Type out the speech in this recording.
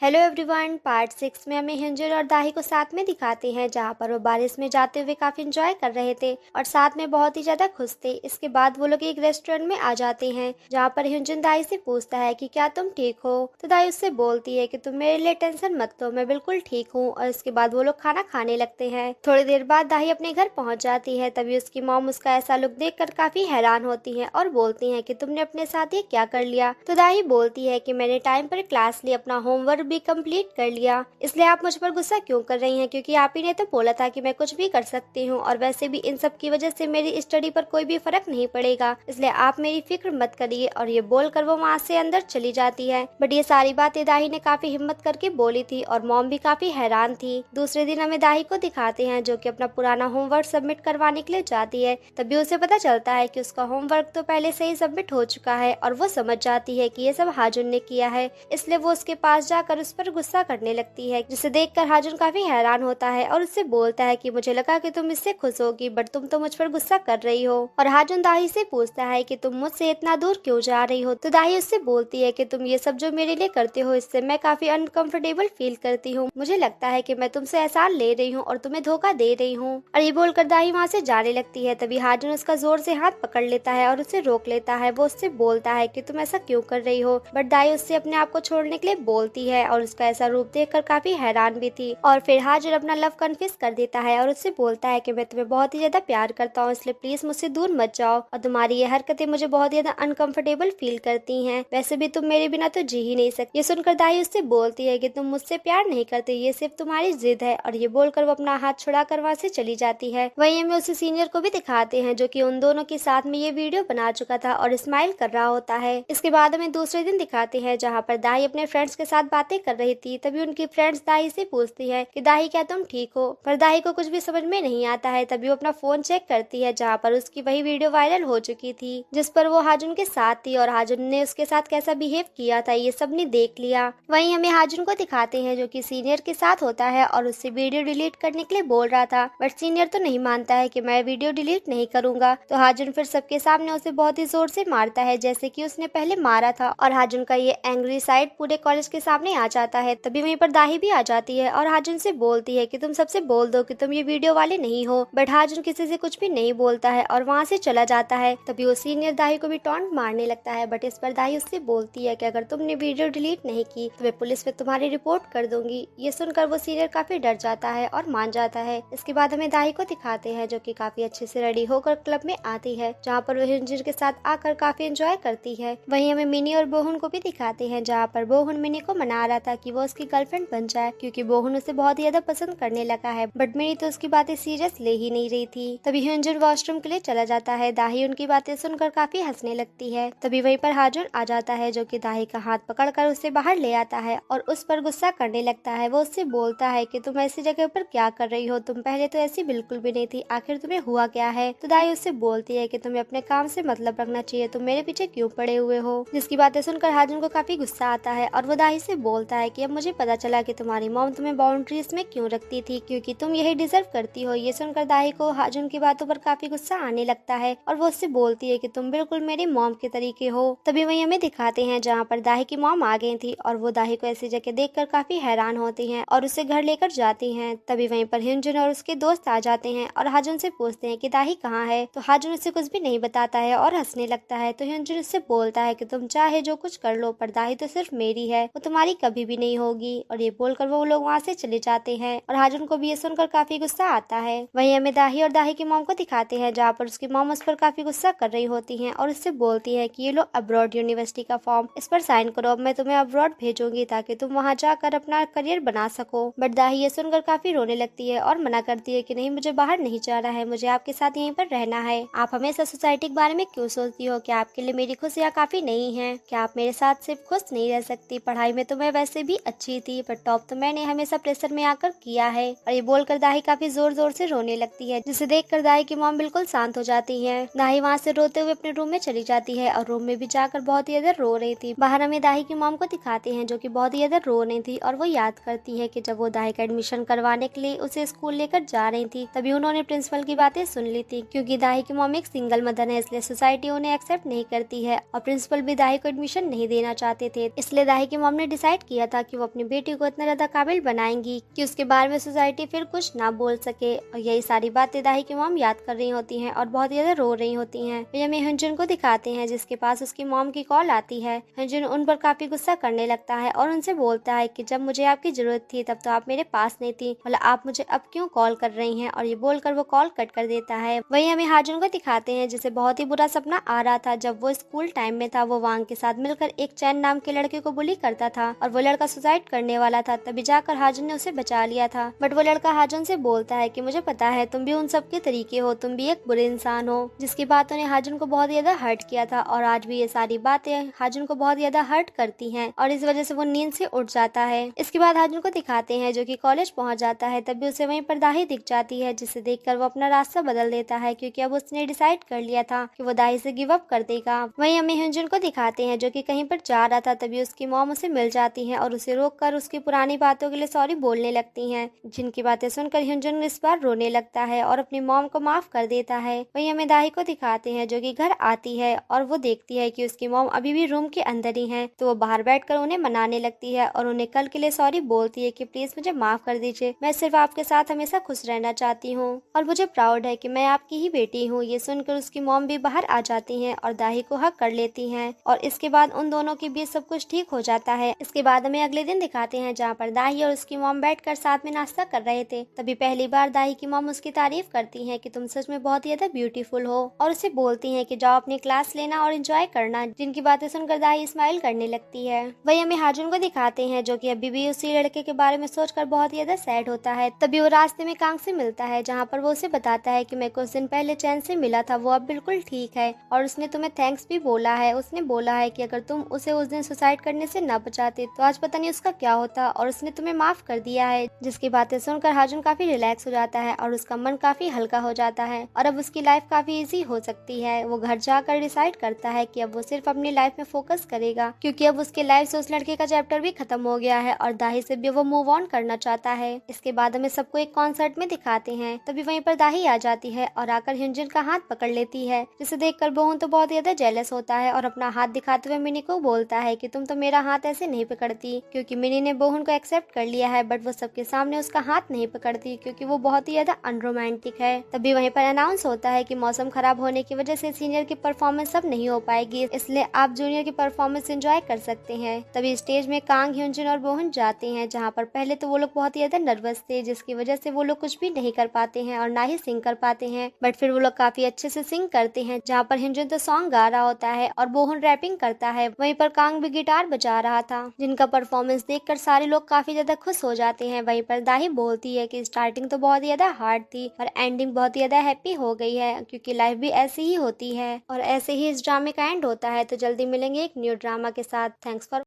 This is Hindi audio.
Hello everyone. पार्ट 6 में हमें हिंजल और दाही को साथ में दिखाते हैं, जहाँ पर वो बारिश में जाते हुए काफी एंजॉय कर रहे थे और साथ में बहुत ही ज्यादा खुश थे। इसके बाद वो लोग एक रेस्टोरेंट में आ जाते हैं, जहाँ पर हिंजन दाही से पूछता है कि क्या तुम ठीक हो, तो दाही उससे बोलती है कि तुम मेरे लिए टेंशन मत लो, मैं बिल्कुल ठीक हूँ। और इसके बाद वो लोग खाना खाने लगते हैं। थोड़ी देर बाद दाही अपने घर पहुंच जाती है। तभी उसकी मॉम उसका ऐसा लुक देखकर काफी हैरान होती है और बोलती है कि तुमने अपने साथ ये क्या कर लिया। तो दाही बोलती है कि मैंने टाइम पर क्लास ली, अपना होमवर्क भी कंप्लीट कर लिया, इसलिए आप मुझ पर गुस्सा क्यों कर रही हैं, क्योंकि आप ही ने तो बोला था कि मैं कुछ भी कर सकती हूँ। और वैसे भी इन सब की वजह से मेरी स्टडी पर कोई भी फर्क नहीं पड़ेगा, इसलिए आप मेरी फिक्र मत करिए। और ये बोलकर वो वहाँ से अंदर चली जाती है। बट ये सारी बातें दाही ने काफी हिम्मत करके बोली थी और मॉम भी काफी हैरान थी। दूसरे दिन हमें दाही को दिखाते हैं, जो कि अपना पुराना होमवर्क सबमिट करवाने के लिए जाती है। तभी उसे पता चलता है कि उसका होमवर्क तो पहले से ही सबमिट हो चुका है और वो समझ जाती है कि ये सब हाजुन ने किया है, इसलिए वो उसके पास जाकर उस पर गुस्सा करने लगती है, जिसे देखकर हाजुन काफी हैरान होता है और उससे बोलता है कि मुझे लगा कि तुम इससे खुश होगी, बट तुम तो मुझ पर गुस्सा कर रही हो। और हाजुन दाही से पूछता है कि तुम मुझसे इतना दूर क्यों जा रही हो। तो दाही उससे बोलती है कि तुम ये सब जो मेरे लिए करते हो, इससे मैं काफी अनकंफर्टेबल फील करती हूँ। मुझे लगता है कि मैं तुमसे एहसान ले रही हूँ और तुम्हें धोखा दे रही हूँ। और ये बोलकर दाही वहाँ से जाने लगती है। तभी हाजुन उसका जोर से हाथ पकड़ लेता है और उसे रोक लेता है। वो उससे बोलता है कि तुम ऐसा क्यों कर रही हो, बट दाही उससे अपने आप को छोड़ने के लिए बोलती है और उसका ऐसा रूप देखकर काफी हैरान भी थी। और फिर हाजुन अपना लव कन्फेस कर देता है और उससे बोलता है कि मैं तुम्हें बहुत ही ज्यादा प्यार करता हूँ, इसलिए प्लीज मुझसे दूर मत जाओ, और तुम्हारी ये हरकतें मुझे बहुत ज्यादा अनकंफर्टेबल फील करती हैं। वैसे भी तुम मेरे बिना तो जी ही नहीं सकती। ये सुनकर दाई उससे बोलती है कि तुम मुझसे प्यार नहीं करते, ये सिर्फ तुम्हारी जिद है। और ये बोलकर वो अपना हाथ छुड़ाकर वहाँ से चली जाती है। वहीं हमें उसे सीनियर को भी दिखाते हैं, जो कि उन दोनों के साथ में ये वीडियो बना चुका था और स्माइल कर रहा होता है। इसके बाद हमें दूसरे दिन दिखाते हैं, जहाँ पर दाई अपने फ्रेंड्स के साथ बातें कर रही थी। तभी उनकी फ्रेंड्स दाई से पूछती है कि दाई क्या तुम ठीक हो, पर दाई को कुछ भी समझ में नहीं आता है। तभी वो अपना फोन चेक करती है, जहाँ पर उसकी वही वीडियो वायरल हो चुकी थी, जिस पर वो हाजुन के साथ थी और हाजुन ने उसके साथ कैसा बिहेव किया था, ये सब ने देख लिया। वहीं हमें हाजुन को दिखाते हैं, जो कि सीनियर के साथ होता है और उससे वीडियो डिलीट करने के लिए बोल रहा था, बट सीनियर तो नहीं मानता है कि मैं वीडियो डिलीट नहीं करूंगा। तो हाजुन फिर सबके सामने उसे बहुत ही जोर से मारता है, जैसे कि उसने पहले मारा था। और हाजुन का ये एंग्री साइड पूरे कॉलेज के सामने आ जाता है। तभी वहीं पर दाही भी आ जाती है और हाजुन से बोलती है कि तुम सबसे बोल दो कि तुम ये वीडियो वाले नहीं हो, बट हाजुन किसी से कुछ भी नहीं बोलता है और वहाँ से चला जाता है। तभी वो सीनियर दाही को भी टॉन्ट मारने लगता है, बट इस पर दाही उससे बोलती है कि अगर तुमने वीडियो डिलीट नहीं की तो मैं पुलिस पे तुम्हारी रिपोर्ट कर दूंगी। ये सुनकर वो सीनियर काफी डर जाता है और मान जाता है। इसके बाद हमें दाही को दिखाते हैं, जो कि काफी अच्छे से रेडी होकर क्लब में आती है, जहाँ पर वो हिंजर के साथ आकर काफी एंजॉय करती है। वहीं हमें मिनी और बोहन को भी दिखाते हैं, जहाँ पर बोहन मिनी को मना रहा था कि वो उसकी गर्लफ्रेंड बन जाए, क्योंकि बोहन उसे बहुत ज्यादा पसंद करने लगा है, बट मिनी तो उसकी बातें सीरियस ले ही नहीं रही थी। तभी हिंजर वॉशरूम के लिए चला जाता है। दाही उनकी बातें सुनकर काफी हंसने लगती है। तभी वहीं पर हाजुन आ जाता है, जो कि दाही का हाथ पकड़कर उसे बाहर ले आता है और उस पर गुस्सा करने लगता है। वो उससे बोलता है कि तुम ऐसी जगह पर क्या कर रही हो, तुम पहले तो ऐसी बिल्कुल भी नहीं थी, आखिर तुम्हें हुआ क्या है। तो दाई उससे बोलती है कि तुम्हें अपने काम से मतलब रखना चाहिए, तुम मेरे पीछे क्यों पड़े हुए हो। जिसकी बातें सुनकर हाजुन को काफी गुस्सा आता है और वो दाही से बोलता है कि अब मुझे पता चला कि तुम्हारी मॉम तुम्हें बाउंड्रीज में क्यों रखती थी, क्योंकि तुम यही डिजर्व करती हो। ये सुनकर दाही को हाजुन की बातों पर काफी गुस्सा आने लगता है और वो उससे बोलती है कि तुम बिल्कुल मेरी मॉम के तरीके हो। तभी वही हमें दिखाते हैं, जहाँ पर दाही की मॉम आ गई थी और वो दाही को ऐसी जगह देखकर काफी हैरान होती हैं और उसे घर लेकर जाती हैं। तभी वहीं पर हिंजुन और उसके दोस्त आ जाते हैं और हाजुन से पूछते हैं कि दाही कहाँ है। तो हाजुन उससे कुछ भी नहीं बताता है और हंसने लगता है। तो हिंजुन उससे बोलता है कि तुम चाहे जो कुछ कर लो, पर दाही तो सिर्फ मेरी है, वो तुम्हारी कभी भी नहीं होगी। और ये बोलकर वो लोग वहाँ से चले जाते हैं और हाजुन को भी ये सुनकर काफी गुस्सा आता है। वहीं हमें दाही और दाही की मॉम को दिखाते हैं, जहाँ पर उसकी मॉम उस पर काफी गुस्सा कर रही होती है और उससे बोलती है कि ये लो अब्रॉड यूनिवर्सिटी का फॉर्म, इस पर साइन करो, अब मैं तुम्हें अब्रॉड भेजूंगी ताकि तुम वहाँ जाकर अपना करियर बना सको। बट दाही ये सुनकर काफी रोने लगती है और मना करती है कि नहीं, मुझे बाहर नहीं जाना है, मुझे आपके साथ यहीं पर रहना है। आप हमेशा सोसाइटी के बारे में क्यों सोचती हो? क्या आपके लिए मेरी खुशियाँ काफी नहीं है? क्या आप मेरे साथ सिर्फ खुश नहीं रह सकती? पढ़ाई में तो मैं वैसे भी अच्छी थी, पर टॉप तो मैंने हमेशा प्रेशर में आकर किया है। और ये बोलकर दाही काफी जोर जोर से रोने लगती है, जिसे देखकर दाही की मॉम बिल्कुल शांत हो जाती है। दाही वहाँ से रोते हुए अपने रूम में चली जाती है और रूम में भी जाकर बहुत ही ज्यादा रो रही थी। बाहर हमें दाही की मॉम को दिखाते हैं, जो कि बहुत ही ज्यादा रो रही थी और वो याद करती है कि जब वो दाही का एडमिशन करवाने के लिए उसे स्कूल लेकर जा रही थी, तभी उन्होंने प्रिंसिपल की बातें सुन ली थी। क्योंकि दाही की मॉम एक सिंगल मदर है, इसलिए सोसाइटी उन्हें एक्सेप्ट नहीं करती है और प्रिंसिपल भी दाही को एडमिशन नहीं देना चाहते थे। इसलिए दाही की मॉम ने डिसाइड किया था कि वो अपनी बेटी को इतना ज्यादा काबिल बनाएंगी कि उसके बारे में सोसाइटी फिर कुछ ना बोल सके। और यही सारी बातें दाही की मॉम याद कर रही होती हैं और बहुत ज्यादा रो रही होती हैं। फिर हमें हिंजुन को दिखाते हैं जिसके पास उसकी मॉम की कॉल आती है। हिंजुन उन पर काफी गुस्सा करने लगता है और उनसे बोलता है कि जब मुझे आपकी जरूरत थी तब तो आप मेरे पास नहीं थी, मतलब आप मुझे अब क्यों कॉल कर रही हैं। और ये बोलकर वो कॉल कट कर देता है। वही हमें हाजुन को दिखाते हैं जिसे बहुत ही बुरा सपना आ रहा था। जब वो स्कूल टाइम में था वो वांग के साथ मिलकर एक चैन नाम के लड़के को बुली करता था और वो लड़का सुसाइड करने वाला था। तभी जाकर हाजुन ने उसे बचा लिया था। बट वो लड़का हाजुन से बोलता है कि मुझे पता है तुम भी उन सब के तरीके हो, तुम भी एक बुरे इंसान हो। जिसकी बातों ने हाजुन को बहुत ज्यादा हर्ट किया था और आज भी ये सारी बातें हाजुन को बहुत ज्यादा हर्ट करती हैं और इस वजह से वो नींद से उठ जाता है। इसके बाद हाजुन को दिखाते हैं जो कि कॉलेज पहुंच जाता है। तभी उसे वहीं पर दाही दिख जाती है जिसे देखकर वो अपना रास्ता बदल देता है क्योंकि अब उसने डिसाइड कर लिया था कि वो दाही से गिव अप कर देगा। वहीं हमें हिंजुन को दिखाते हैं जो कि कहीं पर जा रहा था। तभी उसकी मॉम उसे मिल जाती है और उसे रोककर उसकी पुरानी बातों के लिए सॉरी बोलने लगती हैं, जिनकी बातें सुनकर हिंजुन इस बार रोने लगता है और अपनी मॉम को माफ कर देता है। वहीं हमें दाही को दिखाते हैं जो कि घर आती है और वो देखती है कि उसकी मॉम अभी भी रूम के अंदर ही है। तो वो बाहर बैठकर उन्हें मनाने लगती है और उन्हें कल के लिए सॉरी बोलती है कि प्लीज मुझे माफ कर दीजिए, मैं सिर्फ आपके साथ हमेशा खुश रहना चाहती हूँ और मुझे प्राउड है कि मैं आपकी ही बेटी हूँ। ये सुनकर उसकी मॉम भी बाहर आ जाती हैं और दाही को हक कर लेती हैं और इसके बाद उन दोनों के बीच सब कुछ ठीक हो जाता है। इसके बाद हमें अगले दिन दिखाते हैं जहाँ पर दाही और उसकी मॉम बैठकर साथ में नाश्ता कर रहे थे। तभी पहली बार दाही की मॉम उसकी तारीफ करती है कि तुम सच में बहुत ही ज्यादा ब्यूटीफुल हो और उसे बोलती है कि जाओ अपनी क्लास लेना और एंजॉय करना, जिनकी बातें सुनकर दाही स्माइल करने लगती है। वही हमें हाजुन को दिखाते हैं जो कि अभी भी उसी लड़के के बारे में सोचकर बहुत ही ज्यादा सैड होता है। तभी वो रास्ते में कांग से मिलता है जहाँ पर वो उसे बताता है कि मैं कुछ दिन पहले चैन से मिला था, वो अब बिल्कुल ठीक है और उसने तुम्हें थैंक्स भी बोला है। उसने बोला है कि अगर तुम उसे उस दिन सुसाइड करने से न बचाते तो आज पता नहीं उसका क्या होता और उसने तुम्हें माफ कर दिया है। जिसकी बातें सुनकर हाजुन काफी रिलैक्स हो जाता है और उसका मन काफी हल्का हो जाता है और अब उसकी लाइफ काफी इजी हो सकती है। वो घर जाकर डिसाइड करता है कि अब वो सिर्फ अपनी लाइफ में फोकस करेगा क्योंकि अब उसके लाइफ से उस लड़के का चैप्टर भी खत्म हो गया है और दाही से भी वो मूव ऑन करना चाहता है। इसके बाद हमें सबको एक कॉन्सर्ट में दिखाते हैं। तभी वहीं पर दाही आ जाती है और आकर हिंजुन का हाथ पकड़ लेती है, जिसे देखकर बोहन तो बहुत ज्यादा जेलस होता है और अपना हाथ दिखाते हुए मिनी को बोलता है कि तुम तो मेरा हाथ ऐसे नहीं पकड़ती, क्योंकि मिनी ने बोहन को एक्सेप्ट कर लिया है बट वो सबके सामने उसका हाथ नहीं पकड़ती क्योंकि वो बहुत ही ज्यादा अनरोमांटिक है। तभी वहीं पर अनाउंस होता है कि मौसम खराब होने की वजह से सीनियर की परफॉर्मेंस अब नहीं हो पाएगी, इसलिए आप जूनियर की परफॉर्मेंस एंजॉय कर सकते हैं। तभी स्टेज में कांग, हिंजुन और बोहन जाते हैं जहाँ पर पहले तो वो लोग बहुत ही ज्यादा नर्वस थे जिसकी वजह से वो लोग कुछ भी नहीं कर पाते हैं और ना ही सिंग कर पाते हैं। बट फिर वो लोग काफी अच्छे से सिंग करते हैं जहाँ पर हिंजुन तो सॉन्ग गा रहा होता है और बोहन रैपिंग करता है। वहीं पर कांग भी गिटार बजा रहा था, जिनका परफॉर्मेंस देखकर सारे लोग काफी ज्यादा खुश हो जाते हैं। वहीं पर दाही बोलती है कि स्टार्टिंग तो बहुत ज्यादा हार्ड थी और एंडिंग बहुत ज्यादा हैप्पी हो गई है क्योंकि लाइफ भी ऐसी ही होती है और ऐसे ही इस ड्रामे का एंड होता है। तो जल्दी मिलेंगे एक न्यू ड्रामा के साथ। Thanks for